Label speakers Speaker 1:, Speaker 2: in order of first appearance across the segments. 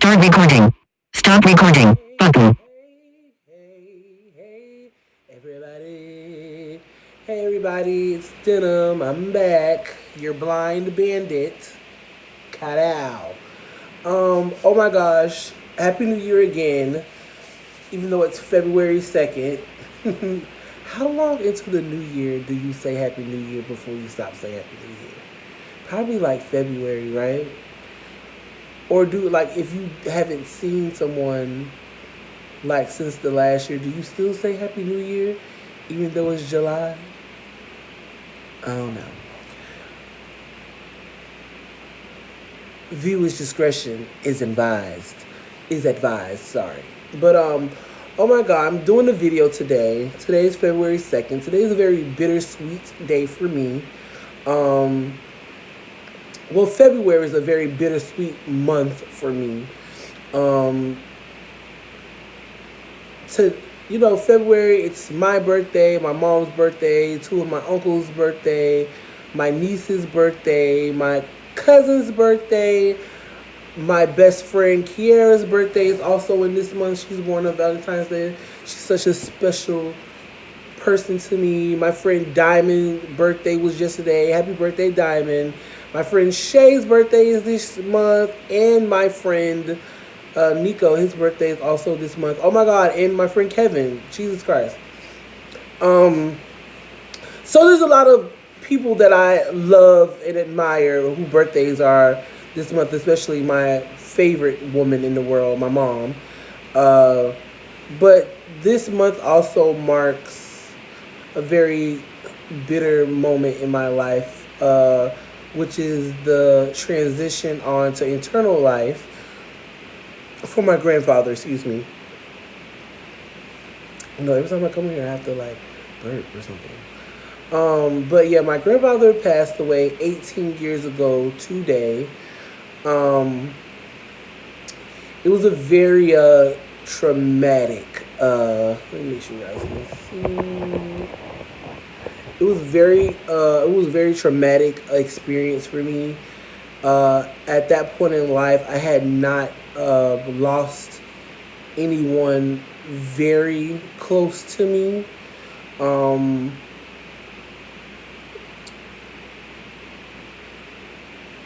Speaker 1: Start recording. Stop recording. Button.
Speaker 2: Hey, everybody. Hey, everybody, it's Denim. I'm back. Your blind bandit. Cut out. Oh my gosh. Happy New Year again. Even though it's February 2nd. How long into the new year do you say Happy New Year before you stop saying Happy New Year? Probably like February, right? Or do, like, if you haven't seen someone like since the last year, do you still say Happy New Year even though it's July? I don't know. Viewers discretion is advised. Is advised, sorry. But oh my god, I'm doing a video today. Today is February 2nd. Today is a very bittersweet day for me. Um well, February is a very bittersweet month for me. Um to February, it's my birthday, my mom's birthday, two of my uncles' birthday, my niece's birthday, my cousin's birthday, my best friend Kiara's birthday is also in this month. She's born on Valentine's Day. She's such a special person to me. My friend Diamond's birthday was yesterday. Happy birthday, Diamond. My friend Shay's birthday is this month, and my friend Nico, his birthday is also this month. Oh my god, and my friend Kevin. Jesus Christ. Um, so there's a lot of people that I love and admire whose birthdays are this month, especially my favorite woman in the world, my mom. Uh, but this month also marks a very bitter moment in my life, which is the transition on to eternal life for my grandfather, excuse me. Every time I come here, I have to like burp or something. But yeah, my grandfather passed away 18 years ago today. Um, it was a very traumatic. Let me make sure you guys can see. It was very traumatic experience for me. At that point in life, I had not lost anyone very close to me. Um,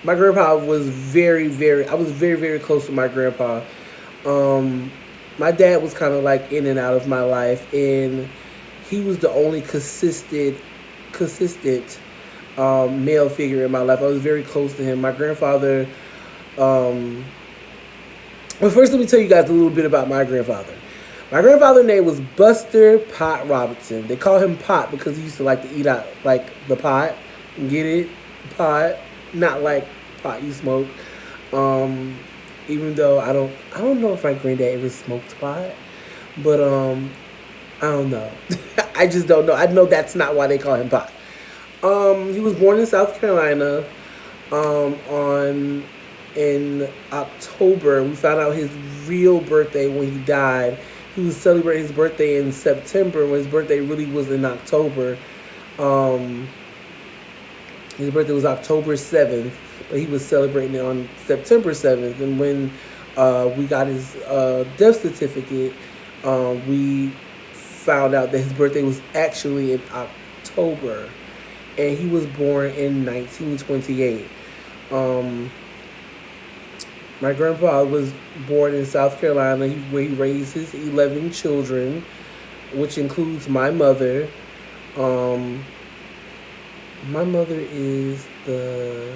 Speaker 2: my grandpa was I was very, very close to my grandpa. Um, my dad was kind of like in and out of my life, and he was the only consistent male figure in my life. I was very close to him. My grandfather. Um, well, first, let me tell you guys a little bit about my grandfather. My grandfather's name was Buster Pot Robinson. They call him Pot because he used to like to eat out like the pot. Get it? Pot, not like pot you smoke. Um, Even though I don't know if my granddad ever smoked pot, but I don't know. I just don't know. I know that's not why they call him Pot. He was born in South Carolina. On in October. We found out his real birthday when he died. He was celebrating his birthday in September when his birthday really was in October. Um, his birthday was October 7th, but he was celebrating it on September 7th. And when we got his death certificate, we found out that his birthday was actually in October. And he was born in 1928. Um, my grandpa was born in South Carolina, where he raised his 11 children, which includes my mother. Um, my mother is the...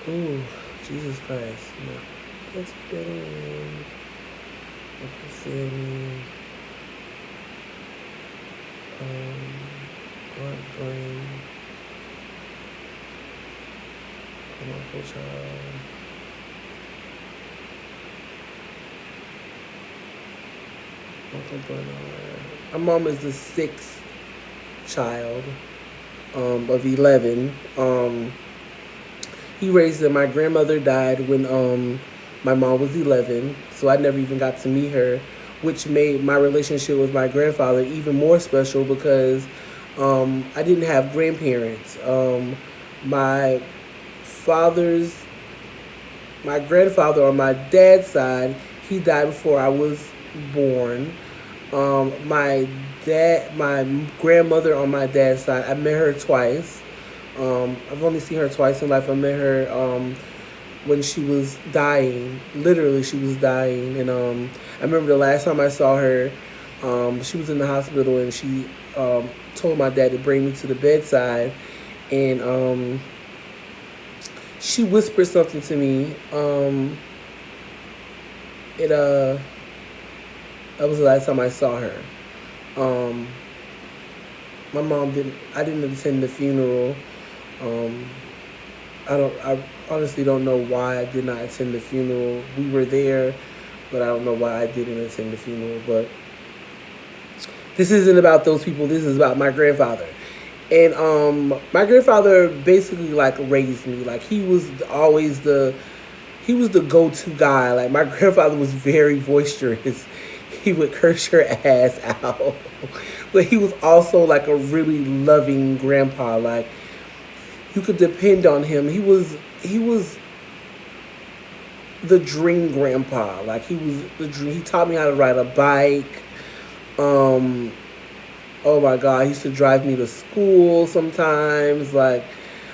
Speaker 2: Oh, Jesus Christ. No. It's been... What brain? Uncle Child. Uncle Bernard. My mom is the sixth child of 11. He raised them. My grandmother died when my mom was 11, so I never even got to meet her, which made my relationship with my grandfather even more special because I didn't have grandparents. My father's my grandfather on my dad's side, he died before I was born. My grandmother on my dad's side, I met her twice. I've only seen her twice in life. I met her when she was dying. Literally, she was dying, and I remember the last time I saw her. She was in the hospital, and she told my dad to bring me to the bedside, and she whispered something to me. It That was the last time I saw her. Um, my mom didn't. I didn't attend the funeral. Um, I don't. I honestly don't know why I did not attend the funeral. We were there, but I don't know why I didn't attend the funeral. But this isn't about those people. This is about my grandfather. And my grandfather basically like raised me. Like he was the go to guy. Like my grandfather was very boisterous. He would curse your ass out. But he was also like a really loving grandpa. Like you could depend on him. He was the dream grandpa. Like he was the dream. He taught me how to ride a bike. Um, oh my God, he used to drive me to school sometimes. Like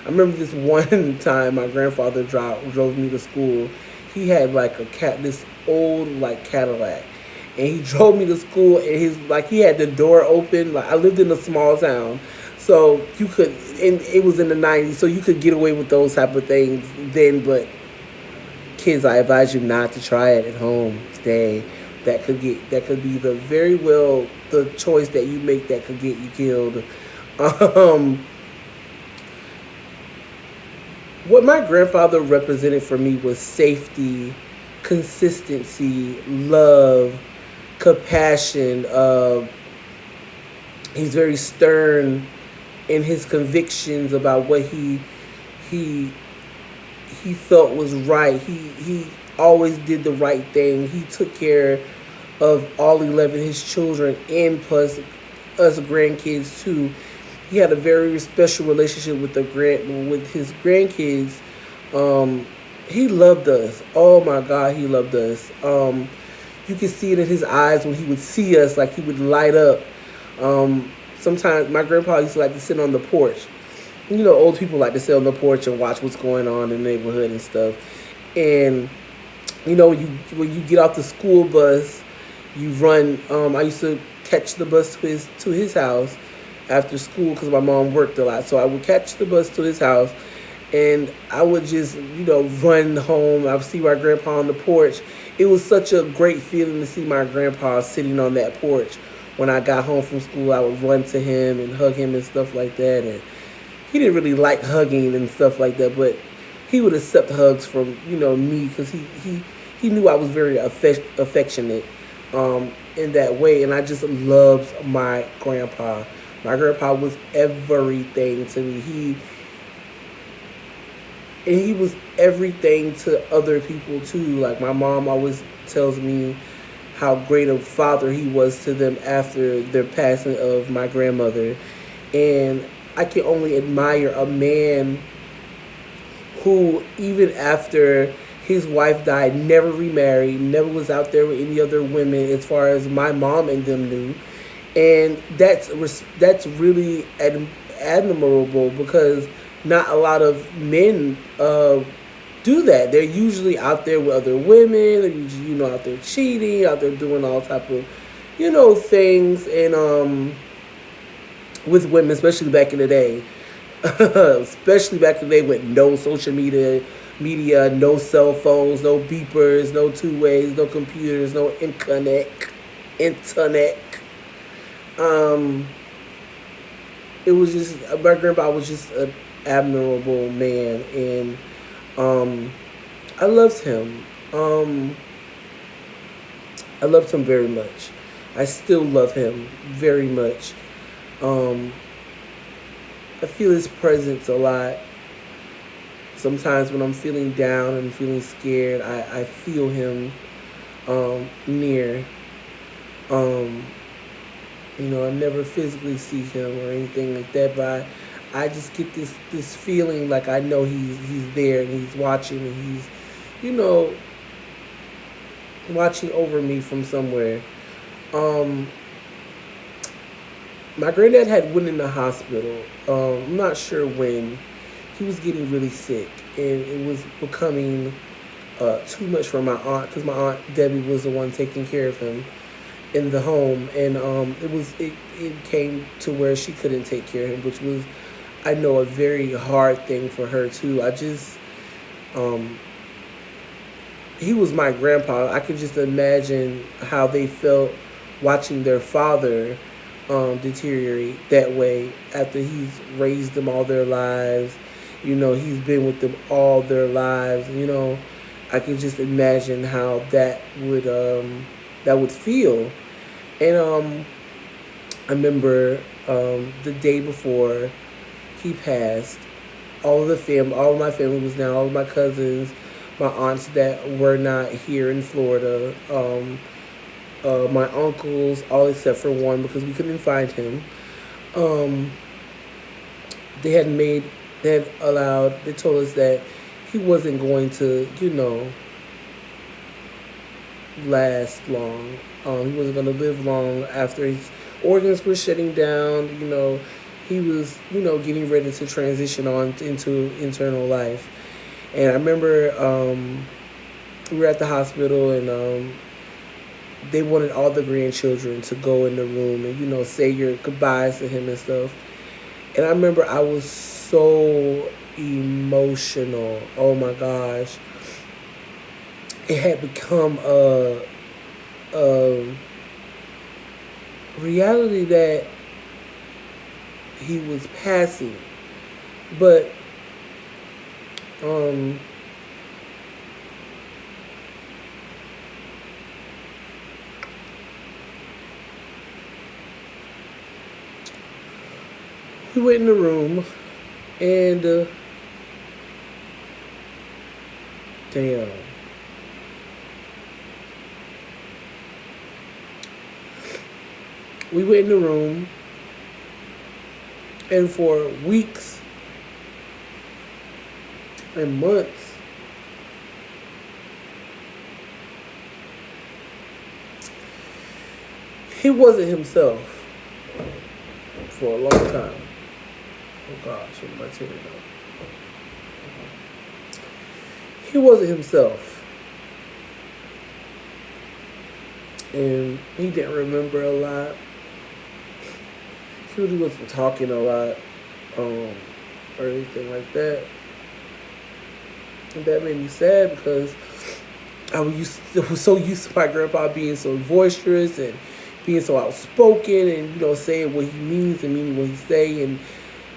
Speaker 2: I remember this one time my grandfather drove me to school. He had like this old like Cadillac, and he drove me to school. And he had the door open. Like I lived in a small town, so you could, and it was in the '90s, so you could get away with those type of things then. But kids, I advise you not to try it at home today. That could be the very well the choice that you make that could get you killed. Um, what my grandfather represented for me was safety, consistency, love, compassion. He's very stern in his convictions about what he he felt was right. He always did the right thing. He took care of all 11 of his children and plus us grandkids too. He had a very special relationship with his grandkids. Um, he loved us. Oh my God, he loved us. You could see it in his eyes when he would see us, like he would light up. Sometimes my grandpa used to like to sit on the porch. You know, old people like to sit on the porch and watch what's going on in the neighborhood and stuff. And when you get off the school bus, you run. I used to catch the bus to his house after school because my mom worked a lot. So I would catch the bus to his house, and I would just run home. I would see my grandpa on the porch. It was such a great feeling to see my grandpa sitting on that porch. When I got home from school, I would run to him and hug him and stuff like that. And he didn't really like hugging and stuff like that, but he would accept hugs from me because he knew I was very affectionate in that way, and I just loved my grandpa. My grandpa was everything to me. He was everything to other people too. Like my mom always tells me how great a father he was to them after their passing of my grandmother, and I can only admire a man who, even after his wife died, never remarried, never was out there with any other women, as far as my mom and them knew, and that's really admirable because not a lot of men do that. They're usually out there with other women. They're usually out there cheating, out there doing all type of things, and with women, especially back in the day. Especially back in the day with no social media, no cell phones, no beepers, no two ways, no computers, no internet. Um, it was just my grandpa was just an admirable man, and I loved him. I loved him very much. I still love him very much. Um, I feel his presence a lot. Sometimes when I'm feeling down and feeling scared, I feel him near. Um, I never physically see him or anything like that, but I just get this feeling like I know he's there and he's watching and you know, watching over me from somewhere. Um, my granddad had went in the hospital. I'm not sure when. He was getting really sick, and it was becoming too much for my aunt because my aunt Debbie was the one taking care of him in the home, and it came to where she couldn't take care of him, which was, I know, a very hard thing for her too. Um, he was my grandpa. I could just imagine how they felt watching their father deteriorate that way after he's raised them all their lives. He's been with them all their lives. I could just imagine how that would feel. And I remember the day before he passed, all of my family was down, all of my cousins, my aunts that were not here in Florida, my uncles, all except for one because we couldn't find him. Um, they had made, they told us that he wasn't going to, last long. He wasn't going to live long after his organs were shutting down. He was, getting ready to transition on into internal life. And I remember we were at the hospital, and they wanted all the grandchildren to go in the room and, say your goodbyes to him and stuff. And I remember I was so emotional. Oh my gosh. It had become a reality that he was passing. But um we went in the room, and damn. We went in the room, and for weeks and months, he wasn't himself for a long time. Oh gosh, what am I telling you? He wasn't himself, and he didn't remember a lot. He really wasn't talking a lot, or anything like that. And that made me sad because I was so used to my grandpa being so boisterous and being so outspoken, and saying what he means and meaning what he say, and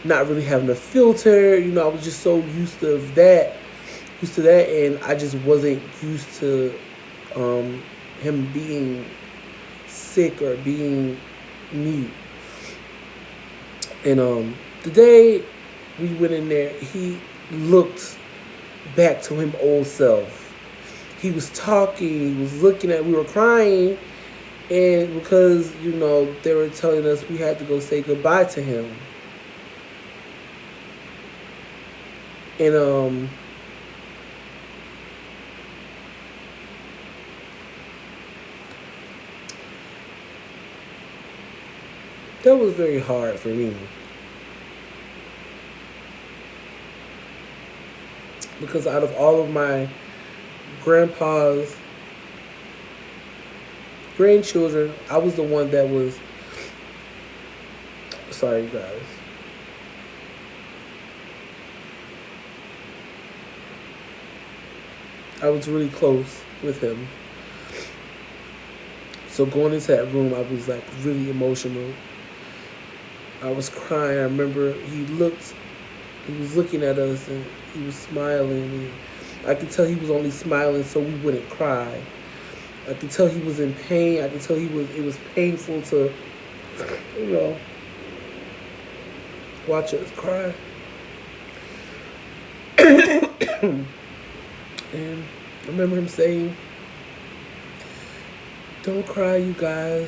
Speaker 2: not really having a filter. I was just so used to that, and I just wasn't used to him being sick or being mute. And the day we went in there, he looked back to him old self. He was talking, he was looking at, we were crying, and because, they were telling us we had to go say goodbye to him. And that was very hard for me. Because out of all of my grandpa's grandchildren, I was the one that was, sorry, you guys. I was really close with him. So going into that room, I was like really emotional. I was crying. I remember he was looking at us, and he was smiling. And I could tell he was only smiling so we wouldn't cry. I could tell he was in pain. I could tell it was painful to, you know, watch us cry. And I remember him saying, "Don't cry, you guys.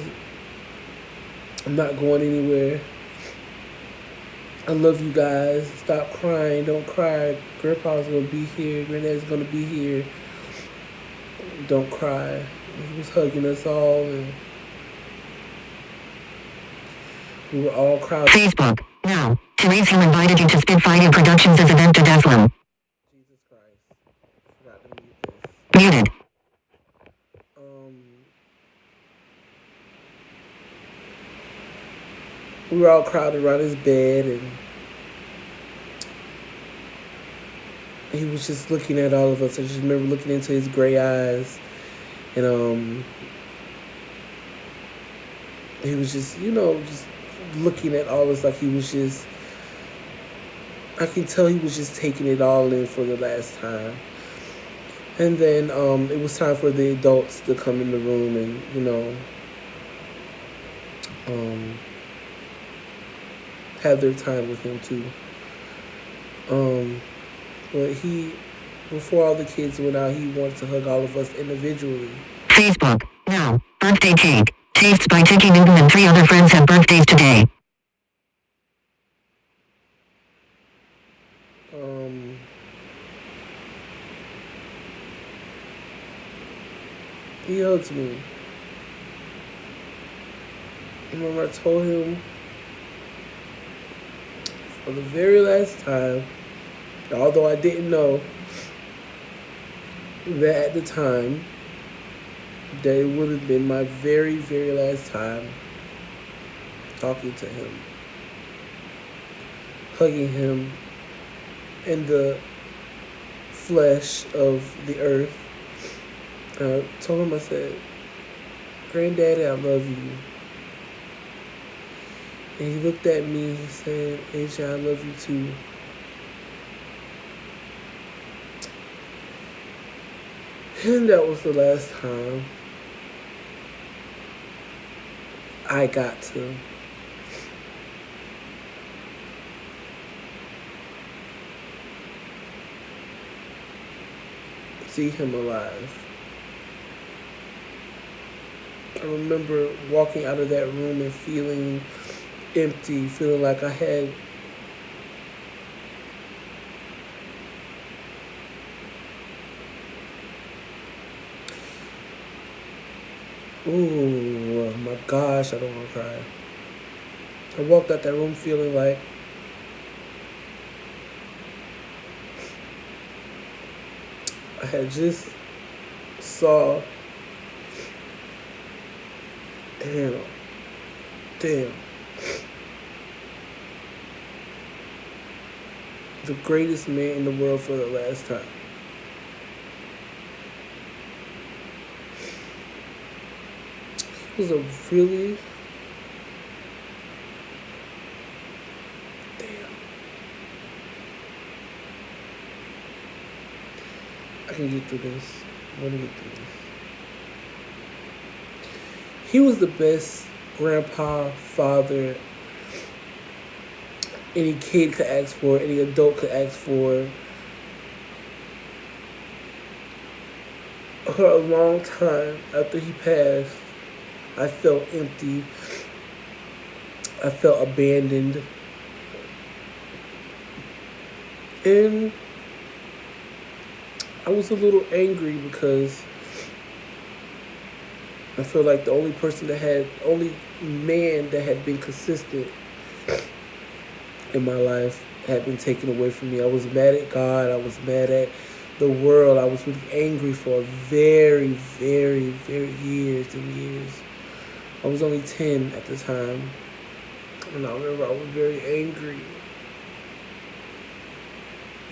Speaker 2: I'm not going anywhere. I love you guys. Stop crying. Don't cry. Grandpa's going to be here. Granddad's going to be here." Don't cry. He was hugging us all, and we were all crowded.
Speaker 1: Facebook. Now, Therese Hill invited you to Spitfire Productions' event to Deslam.
Speaker 2: Jesus Christ. I forgot to mute this.
Speaker 1: Muted.
Speaker 2: We were all crowded around his bed, and he was just looking at all of us. I just remember looking into his gray eyes, and he was just, just looking at all of us like he was just, I can tell he was just taking it all in for the last time. And then it was time for the adults to come in the room and, have their time with him too. But before all the kids went out, he wanted to hug all of us individually.
Speaker 1: Facebook. Now, birthday cake. Tastes by Tiki Newton and 3 other friends have birthdays today.
Speaker 2: He hugged me. I remember I told him for the very last time, although I didn't know that at the time, that it would have been my very, very last time talking to him, hugging him in the flesh of the earth. I told him, I said, "Granddaddy, I love you." And he looked at me, he said, "AJ, I love you too." And that was the last time I got to see him alive. I remember walking out of that room and feeling empty, feeling like I had ooh, my gosh, I don't want to cry. I walked out that room feeling like I had just saw, damn, the greatest man in the world for the last time. He was a really, I can get through this. I'm gonna get through this. He was the best grandpa, father any kid could ask for, any adult could ask for. For a long time after he passed, I felt empty. I felt abandoned. And I was a little angry because I feel like the only man that had been consistent in my life had been taken away from me. I was mad at God. I was mad at the world. I was really angry for very, very, very years and years. I was only 10 at the time. And I remember I was very angry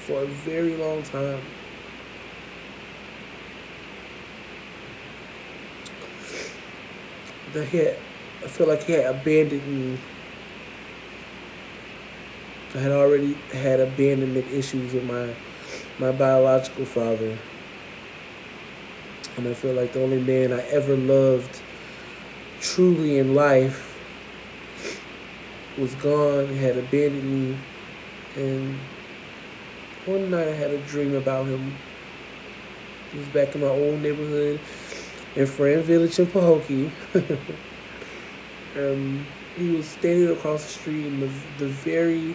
Speaker 2: for a very long time. I feel like he had abandoned me. I had already had abandonment issues with my biological father. And I feel like the only man I ever loved truly in life was gone, had abandoned me. And one night I had a dream about him. He was back in my old neighborhood in Fran Village in Pahokee. He was standing across the street in the very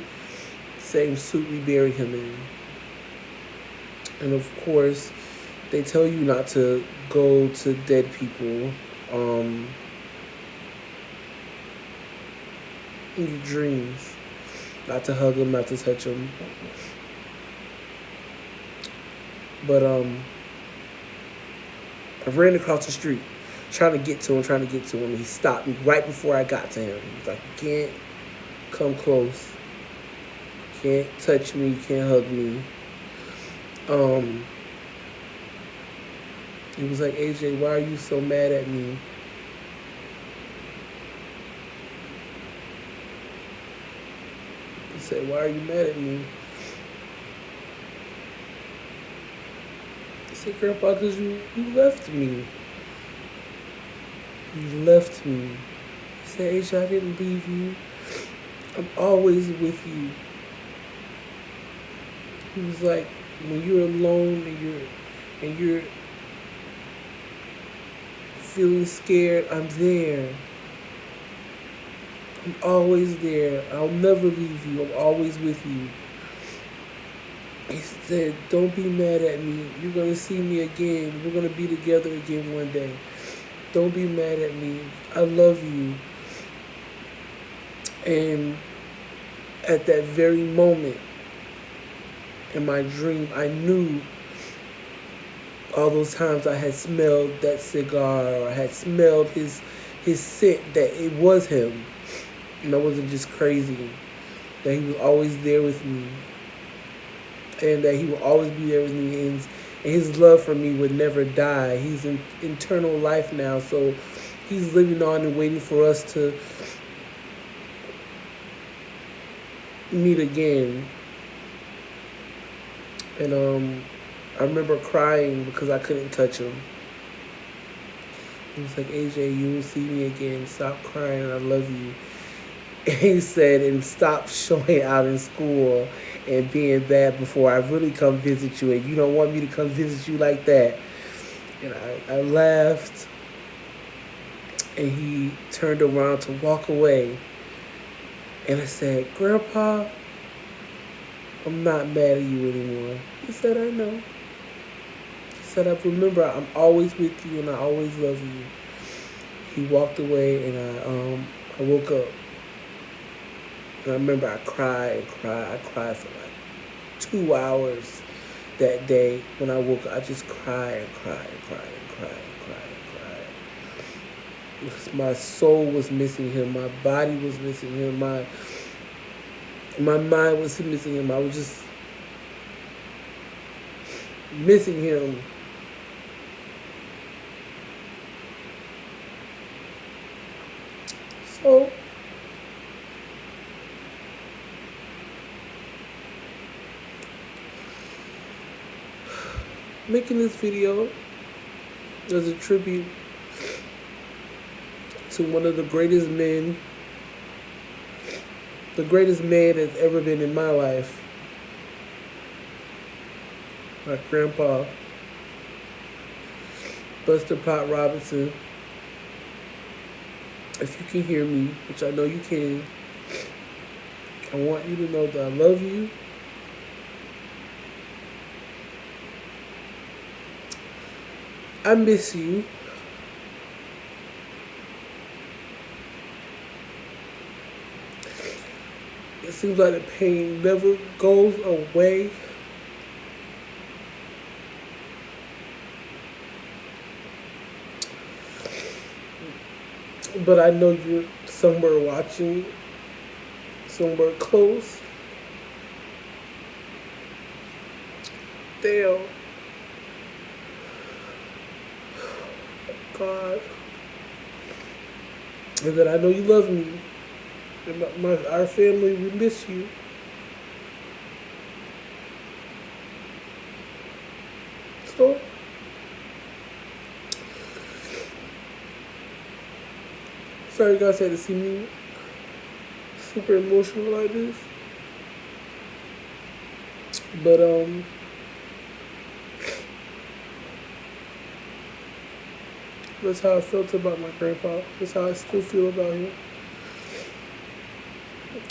Speaker 2: same suit we buried him in. And of course, they tell you not to go to dead people in your dreams. Not to hug them, not to touch them. But I ran across the street trying to get to him. He stopped me right before I got to him. He was like, you can't come close. You can't touch me, you can't hug me. He was like, AJ, why are you so mad at me? He said, why are you mad at me? I said, Grandpa, because you left me. You left me. He said, AJ, I didn't leave you. I'm always with you. He was like, when you're alone and you're feeling scared, I'm there. I'm always there. I'll never leave you. I'm always with you. He said, don't be mad at me. You're going to see me again. We're going to be together again one day. Don't be mad at me. I love you. And at that very moment in my dream, I knew all those times I had smelled that cigar, or I had smelled his scent, that it was him. And I wasn't just crazy. That he was always there with me. And that he will always be there with me. And his love for me would never die. He's in eternal life now. So he's living on and waiting for us to meet again. And I remember crying because I couldn't touch him. He was like, AJ, you will see me again. Stop crying. I love you. And he said, and stop showing out in school and being bad before I really come visit you. And you don't want me to come visit you like that. And I laughed. And he turned around to walk away. And I said, Grandpa, I'm not mad at you anymore. He said, I know. He said, I remember I'm always with you and I always love you. He walked away and I woke up. And I remember I cried and cried. I cried for like 2 hours that day. When I woke up, I just cried and cried and cried and cried and cried and cried. Because my soul was missing him. My body was missing him. My mind was missing him. I was just missing him. So making this video as a tribute to one of the greatest men, the greatest man that's ever been in my life, my grandpa, Buster Pot Robinson. If you can hear me, which I know you can, I want you to know that I love you. I miss you. It seems like the pain never goes away. But I know you're somewhere watching, somewhere close. Damn. God. And that I know you love me. And our family, we miss you. So, sorry you guys had to see me super emotional like this. But that's how I felt about my grandpa. That's how I still feel about him.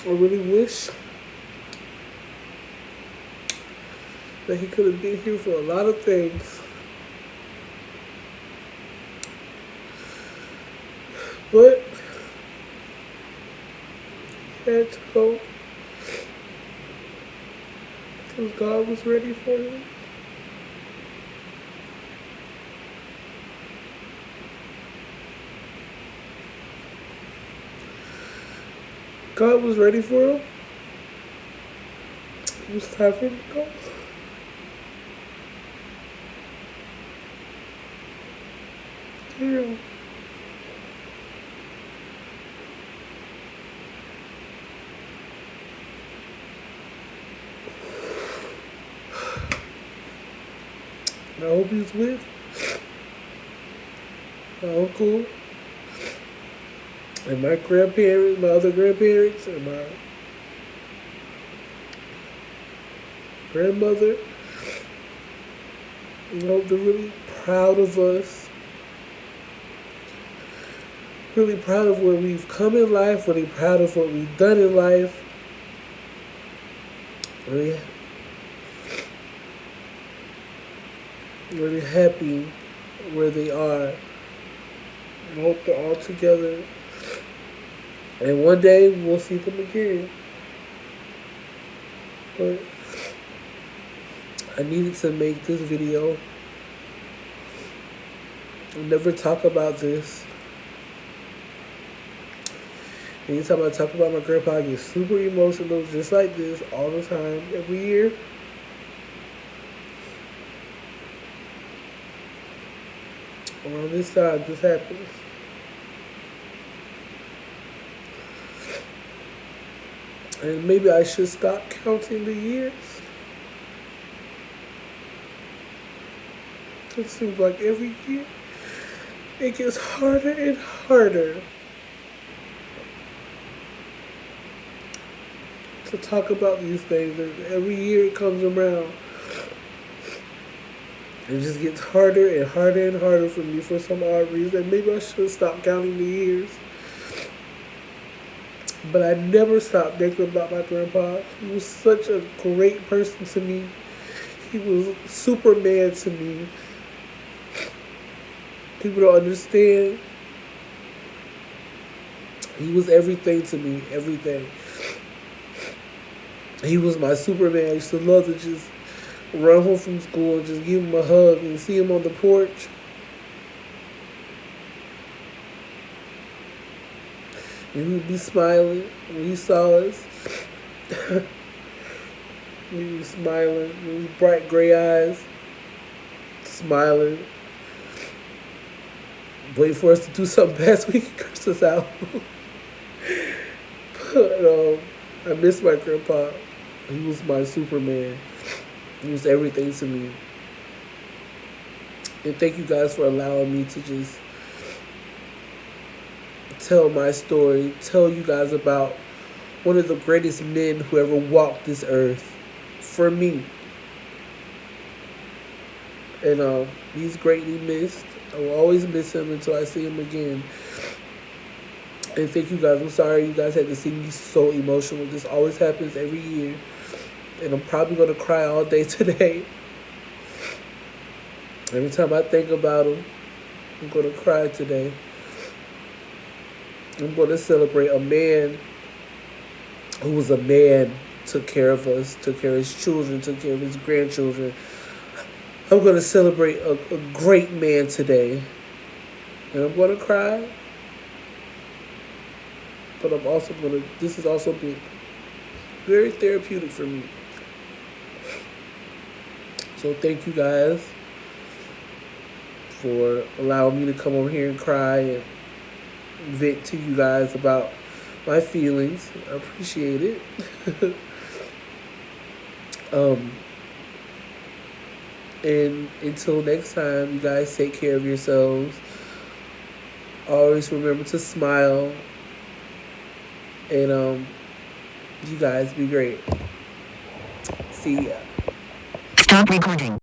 Speaker 2: I really wish that he could have been here for a lot of things. But he had to go because God was ready for him. God was ready for him. It was time for him to go. Damn. I hope he's with my uncle and my grandparents, my other grandparents, and my grandmother. I hope they're really proud of us. Really proud of where we've come in life, really proud of what we've done in life. Really happy where they are. I hope they're all together. And one day we'll see them again. But I needed to make this video. I'll never talk about this. Anytime I talk about my grandpa, I get super emotional, just like this, all the time, every year. Around this time, this happens. And maybe I should stop counting the years. It seems like every year, it gets harder and harder to talk about these things. And every year it comes around, it just gets harder and harder and harder for me for some odd reason. Maybe I should stop counting the years. But I never stopped thinking about my grandpa. He was such a great person to me. He was Superman to me. People don't understand. He was everything to me, everything. He was my Superman. I used to love to just run home from school and just give him a hug and see him on the porch. And he would be smiling when he saw us. He was smiling with his bright gray eyes, smiling, waiting for us to do something bad so he could curse us out. But I miss my grandpa. He was my Superman. He was everything to me. And thank you guys for allowing me to just tell my story, tell you guys about one of the greatest men who ever walked this earth for me. And he's greatly missed. I will always miss him until I see him again. And thank you guys. I'm sorry you guys had to see me so emotional. This always happens every year. And I'm probably going to cry all day today. Every time I think about him, I'm going to cry today. I'm going to celebrate a man who was a man, took care of us, took care of his children, took care of his grandchildren. I'm going to celebrate a great man today. And I'm going to cry. But I'm also going to, this has also been very therapeutic for me. So thank you guys for allowing me to come over here and cry and vent to you guys about my feelings. I appreciate it. And until next time, you guys take care of yourselves. Always remember to smile. And you guys be great. See ya.
Speaker 1: Stop recording.